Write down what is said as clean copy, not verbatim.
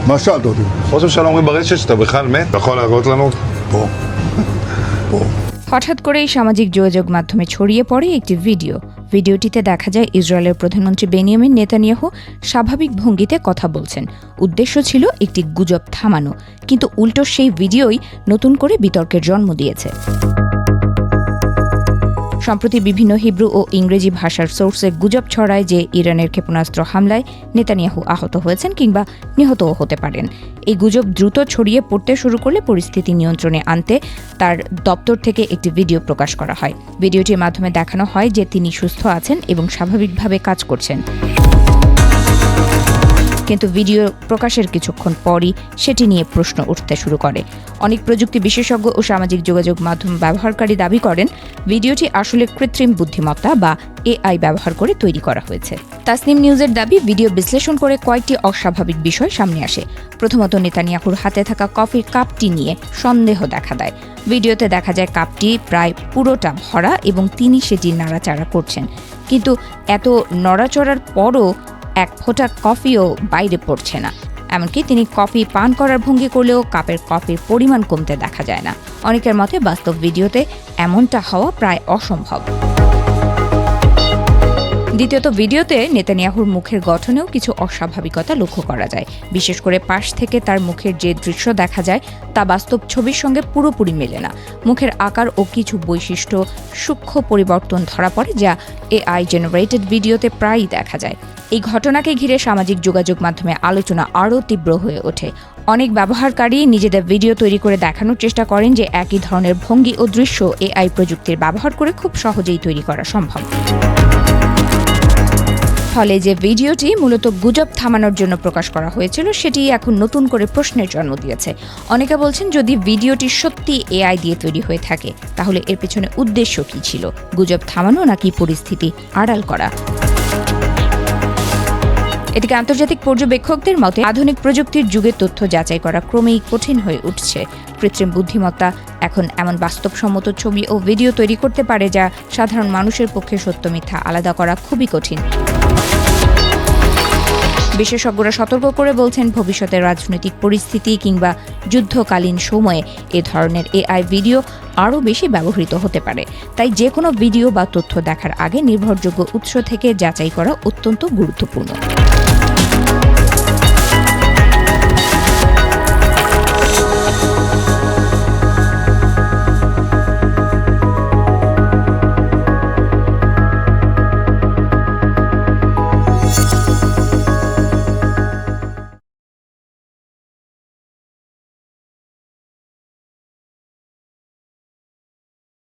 מה שאלת אותי? ראש הממשלה אומרים ברשת שאתה בכלל מת, אתה יכול להראות לנו? פה. פה. হঠাৎ করেই সামাজিক যোগাযোগ মাধ্যমে ছড়িয়ে পড়ে একটি ভিডিওটিতে দেখা যায় ইসরায়েলের প্রধানমন্ত্রী বেনিয়ামিন নেতানিয়াহু স্বাভাবিক ভঙ্গিতে কথা বলছেন। উদ্দেশ্য ছিল একটি গুজব থামানো, কিন্তু উল্টো সেই ভিডিওই নতুন করে বিতর্কের জন্ম দিয়েছে। সম্প্রতি বিভিন্ন হিব্রু ও ইংরেজি ভাষার সোর্সে গুজব ছড়ায় যে ইরানের ক্ষেপণাস্ত্র হামলায় নেতানিয়াহু আহত হয়েছেন কিংবা নিহতও হতে পারেন। এই গুজব দ্রুত ছড়িয়ে পড়তে শুরু করলে পরিস্থিতি নিয়ন্ত্রণে আনতে তার দপ্তর থেকে একটি ভিডিও প্রকাশ করা হয়। ভিডিওটির মাধ্যমে দেখানো হয় যে তিনি সুস্থ আছেন এবং স্বাভাবিকভাবে কাজ করছেন। কিন্তু ভিডিও প্রকাশের কিছুক্ষণ পরই সেটি নিয়ে প্রশ্ন উঠতে শুরু করে। অনেক প্রযুক্তি বিশেষজ্ঞ ও সামাজিক যোগাযোগ মাধ্যম ব্যবহারকারী দাবি করেন ভিডিওটি আসলে কৃত্রিম বুদ্ধিমত্তা বা এআই ব্যবহার করে তৈরি করা হয়েছে। তাসনিম নিউজের দাবি, ভিডিও বিশ্লেষণ করে কয়েকটি অস্বাভাবিক বিষয় সামনে আসে। প্রথমত, নেতানিয়াহুর হাতে থাকা কফির কাপটি নিয়ে সন্দেহ দেখা দেয়। ভিডিওতে দেখা যায় কাপটি প্রায় পুরোটা ভরা এবং তিনি সেটি নাড়াচাড়া করছেন, কিন্তু এত নড়াচড়ার পরও এক ফোঁটা কফিও বাইরে পড়ছে না। এমনকি তিনি কফি পান করার ভঙ্গি করলেও কাপের কফির পরিমাণ কমতে দেখা যায় না। অনেকের মতে বাস্তব ভিডিওতে এমনটা হওয়া প্রায় অসম্ভব। দ্বিতীয়ত, ভিডিওতে নেতানিয়াহুর মুখের গঠনেও কিছু অস্বাভাবিকতা লক্ষ্য করা যায়। বিশেষ করে পাশ থেকে তার মুখের যে দৃশ্য দেখা যায় তা বাস্তব ছবির সঙ্গে পুরোপুরি মেলে না। মুখের আকার ও কিছু বৈশিষ্ট্য সূক্ষ্ম পরিবর্তন ধরা পড়ে, যা এআই জেনারেটেড ভিডিওতে প্রায়ই দেখা যায়। এই ঘটনাকে ঘিরে সামাজিক যোগাযোগ মাধ্যমে আলোচনা আরও তীব্র হয়ে ওঠে। অনেক ব্যবহারকারী নিজেদের ভিডিও তৈরি করে দেখানোর চেষ্টা করেন যে একই ধরনের ভঙ্গি ও দৃশ্য এআই প্রযুক্তির ব্যবহার করে খুব সহজেই তৈরি করা সম্ভব। ফলে যে ভিডিওটি মূলত গুজব থামানোর জন্য প্রকাশ করা হয়েছিল সেটি এখন নতুন করে প্রশ্নের জন্ম দিয়েছে। অনেকে বলছেন, যদি ভিডিওটি সত্যি এআই দিয়ে তৈরি হয়ে থাকে তাহলে এর পেছনে উদ্দেশ্য কী ছিল? গুজব থামানো নাকি পরিস্থিতি আড়াল করা? এদিকে আন্তর্জাতিক পর্যবেক্ষকদের মতে আধুনিক প্রযুক্তির যুগে তথ্য যাচাই করা ক্রমেই কঠিন হয়ে উঠছে। কৃত্রিম বুদ্ধিমত্তা এখন এমন বাস্তবসম্মত ছবি ও ভিডিও তৈরি করতে পারে যা সাধারণ মানুষের পক্ষে সত্য মিথ্যা আলাদা করা খুবই কঠিন। বিশেষজ্ঞরা সতর্ক করে বলছেন, ভবিষ্যতের রাজনৈতিক পরিস্থিতি কিংবা যুদ্ধকালীন সময়ে এ ধরনের এআই ভিডিও আরও বেশি ব্যবহৃত হতে পারে। তাই যে কোনো ভিডিও বা তথ্য দেখার আগে নির্ভরযোগ্য উৎস থেকে যাচাই করা অত্যন্ত গুরুত্বপূর্ণ।